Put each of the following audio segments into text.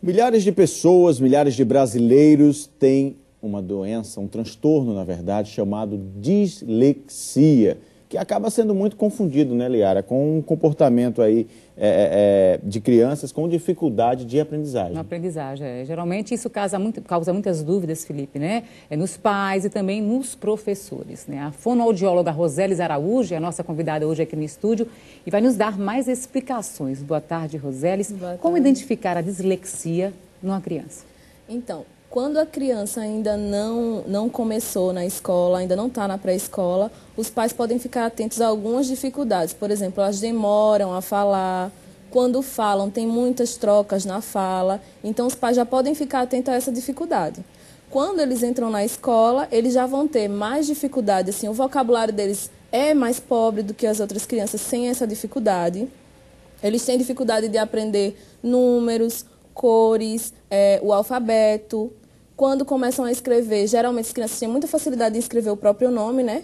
Milhares de pessoas, milhares de brasileiros têm uma doença, um transtorno, na verdade, chamado dislexia, que acaba sendo muito confundido, né, Liara, com um comportamento aí de crianças com dificuldade de aprendizagem. Na aprendizagem, Geralmente isso causa muitas dúvidas, Felipe, né? Nos pais e também nos professores, né? A fonoaudióloga Rosélis Araújo é a nossa convidada hoje aqui no estúdio e vai nos dar mais explicações. Boa tarde, Rosélis. Boa tarde. Como identificar a dislexia numa criança? Então, quando a criança ainda não começou na escola, ainda não está na pré-escola, os pais podem ficar atentos a algumas dificuldades. Por exemplo, elas demoram a falar, quando falam tem muitas trocas na fala, então os pais já podem ficar atentos a essa dificuldade. Quando eles entram na escola, eles já vão ter mais dificuldade, assim, o vocabulário deles é mais pobre do que as outras crianças sem essa dificuldade. Eles têm dificuldade de aprender números, cores, o alfabeto. Quando começam a escrever, geralmente as crianças têm muita facilidade em escrever o próprio nome, né?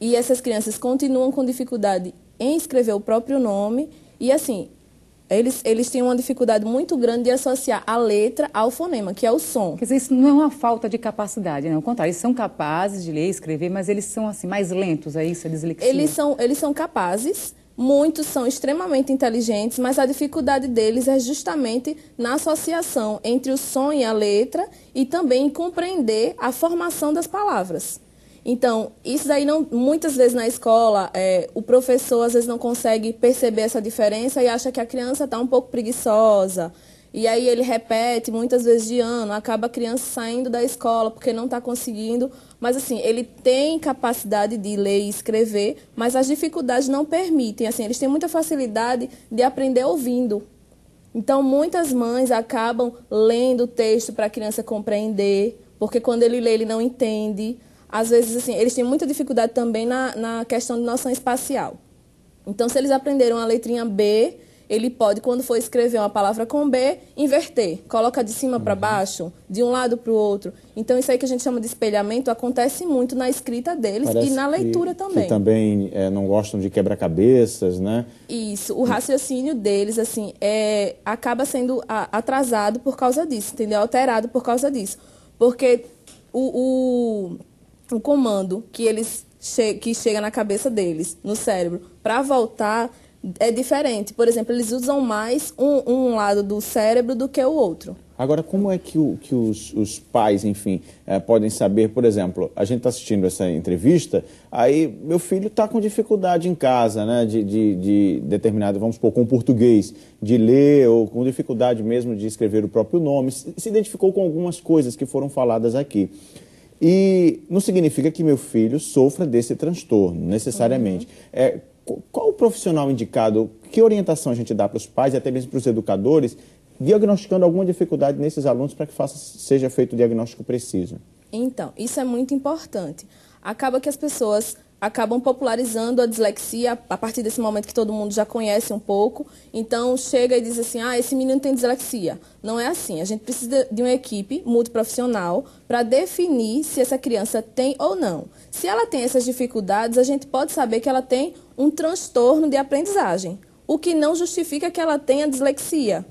E essas crianças continuam com dificuldade em escrever o próprio nome. E assim, eles têm uma dificuldade muito grande de associar a letra ao fonema, que é o som. Quer dizer, isso não é uma falta de capacidade, não. Ao contrário, eles são capazes de ler e escrever, mas eles são assim mais lentos, é isso, a dislexia? Eles são capazes. Muitos são extremamente inteligentes, mas a dificuldade deles é justamente na associação entre o som e a letra e também em compreender a formação das palavras. Então, isso daí muitas vezes na escola, o professor às vezes não consegue perceber essa diferença e acha que a criança está um pouco preguiçosa. E aí ele repete muitas vezes de ano, acaba a criança saindo da escola porque não está conseguindo. Mas assim, ele tem capacidade de ler e escrever, mas as dificuldades não permitem. Assim, eles têm muita facilidade de aprender ouvindo. Então, muitas mães acabam lendo o texto para a criança compreender, porque quando ele lê, ele não entende. Às vezes, assim, eles têm muita dificuldade também na questão de noção espacial. Então, se eles aprenderam a letrinha B, ele pode, quando for escrever uma palavra com B, inverter. Coloca de cima para baixo, de um lado para o outro. Então, isso aí que a gente chama de espelhamento acontece muito na escrita deles. Parece e na leitura também. Que também não gostam de quebra-cabeças, né? Isso. O raciocínio deles, assim, acaba sendo atrasado por causa disso, entendeu? Alterado por causa disso. Porque o comando que chega na cabeça deles, no cérebro, para voltar é diferente. Por exemplo, eles usam mais um lado do cérebro do que o outro. Agora, como é que os pais, enfim, podem saber, por exemplo, a gente está assistindo essa entrevista, aí meu filho está com dificuldade em casa, né, de determinado, vamos supor, com português, de ler ou com dificuldade mesmo de escrever o próprio nome, se identificou com algumas coisas que foram faladas aqui. E não significa que meu filho sofra desse transtorno, necessariamente. Qual o profissional indicado, que orientação a gente dá para os pais e até mesmo para os educadores, diagnosticando alguma dificuldade nesses alunos para que seja feito o diagnóstico preciso? Então, isso é muito importante. Acaba que as pessoas acabam popularizando a dislexia a partir desse momento que todo mundo já conhece um pouco. Então, chega e diz assim, esse menino tem dislexia. Não é assim. A gente precisa de uma equipe multiprofissional para definir se essa criança tem ou não. Se ela tem essas dificuldades, a gente pode saber que ela tem um transtorno de aprendizagem, o que não justifica que ela tenha dislexia.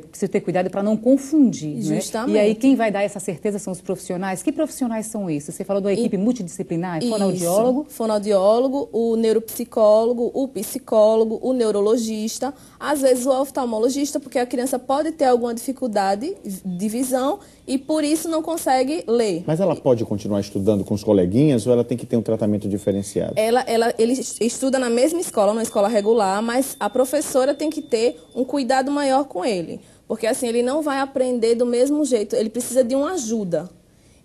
Preciso ter cuidado para não confundir. Justamente. Né? E aí quem vai dar essa certeza são os profissionais. Que profissionais são esses? Você falou da equipe multidisciplinar, fonoaudiólogo? Fonoaudiólogo, o neuropsicólogo, o psicólogo, o neurologista, às vezes o oftalmologista, porque a criança pode ter alguma dificuldade de visão e por isso não consegue ler. Mas ela pode continuar estudando com os coleguinhas ou ela tem que ter um tratamento diferenciado? Ele estuda na mesma escola, numa escola regular, mas a professora tem que ter um cuidado maior com ele. Porque assim, ele não vai aprender do mesmo jeito, ele precisa de uma ajuda.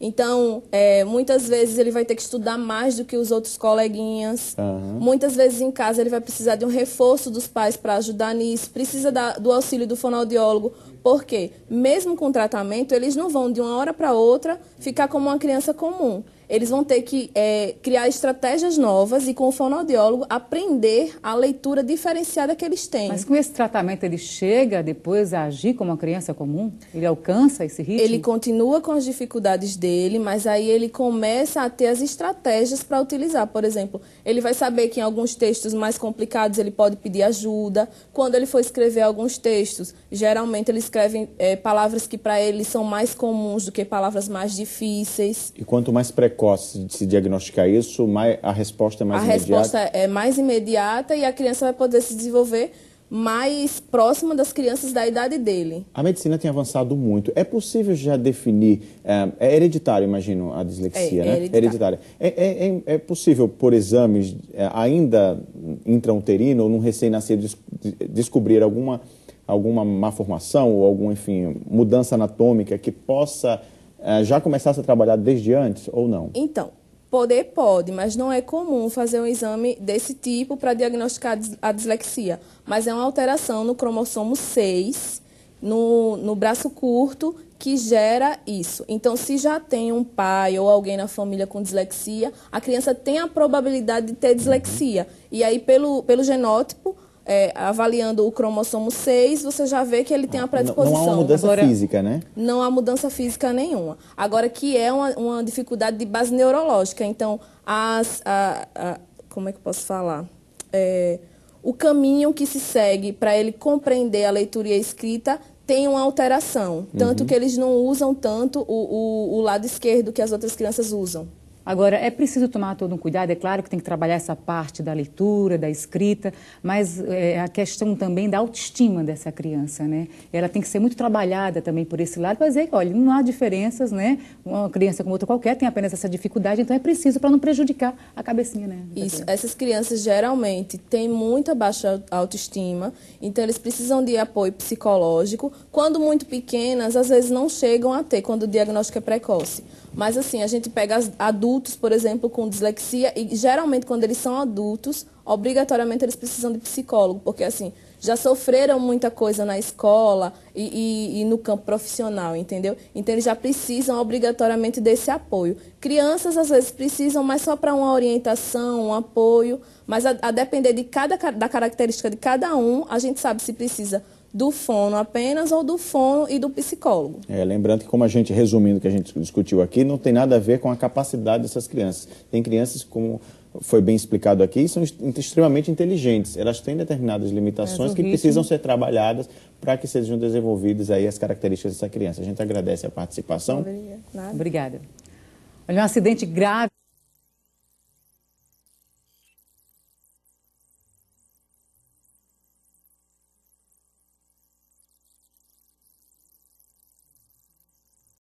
Então, muitas vezes ele vai ter que estudar mais do que os outros coleguinhas. Muitas vezes em casa ele vai precisar de um reforço dos pais para ajudar nisso. Precisa do auxílio do fonoaudiólogo. Porque, mesmo com tratamento, eles não vão de uma hora para outra ficar como uma criança comum. eles vão ter que criar estratégias novas e, com o fonoaudiólogo, aprender a leitura diferenciada que eles têm. Mas com esse tratamento ele chega depois a agir como uma criança comum? Ele alcança esse ritmo? Ele continua com as dificuldades dele, mas aí ele começa a ter as estratégias para utilizar. Por exemplo, ele vai saber que em alguns textos mais complicados ele pode pedir ajuda. Quando ele for escrever alguns textos, geralmente ele escreve palavras que para ele são mais comuns do que palavras mais difíceis. E quanto mais precoce se diagnosticar isso, a resposta é mais imediata? A resposta é mais imediata e a criança vai poder se desenvolver mais próxima das crianças da idade dele. A medicina tem avançado muito. É possível já definir... É hereditário, imagino, a dislexia, né? Hereditária. É possível, por exames ainda intrauterino ou num recém-nascido descobrir alguma malformação ou alguma, enfim, mudança anatômica que possa já começar a ser trabalhado desde antes ou não? Então, pode, mas não é comum fazer um exame desse tipo para diagnosticar a dislexia. Mas é uma alteração no cromossomo 6, no braço curto, que gera isso. Então, se já tem um pai ou alguém na família com dislexia, a criança tem a probabilidade de ter dislexia. E aí, pelo genótipo, avaliando o cromossomo 6, você já vê que ele tem a predisposição. Não há uma mudança física, né? Não há mudança física nenhuma. Agora, que é uma dificuldade de base neurológica. Então, como é que eu posso falar? O caminho que se segue para ele compreender a leitura e a escrita tem uma alteração. Tanto que eles não usam tanto o lado esquerdo que as outras crianças usam. Agora, é preciso tomar todo um cuidado, é claro que tem que trabalhar essa parte da leitura, da escrita, mas a questão também da autoestima dessa criança, né? Ela tem que ser muito trabalhada também por esse lado, para dizer que, olha, não há diferenças, né? Uma criança como outra qualquer tem apenas essa dificuldade, então é preciso para não prejudicar a cabecinha, né? Isso, essas crianças geralmente têm muita baixa autoestima, então eles precisam de apoio psicológico. Quando muito pequenas, às vezes não chegam a ter, quando o diagnóstico é precoce. Mas assim, a gente pega adultos, por exemplo, com dislexia e geralmente quando eles são adultos, obrigatoriamente eles precisam de psicólogo, porque assim, já sofreram muita coisa na escola e no campo profissional, entendeu? Então eles já precisam obrigatoriamente desse apoio. Crianças às vezes precisam, mas só para uma orientação, um apoio, mas a depender da característica de cada um, a gente sabe se precisa do fono apenas ou do fono e do psicólogo. Lembrando que, como a gente, resumindo o que a gente discutiu aqui, não tem nada a ver com a capacidade dessas crianças. Tem crianças, como foi bem explicado aqui, são extremamente inteligentes. Elas têm determinadas limitações que precisam ser trabalhadas para que sejam desenvolvidas aí as características dessa criança. A gente agradece a participação. Obrigada. Olha, um acidente grave.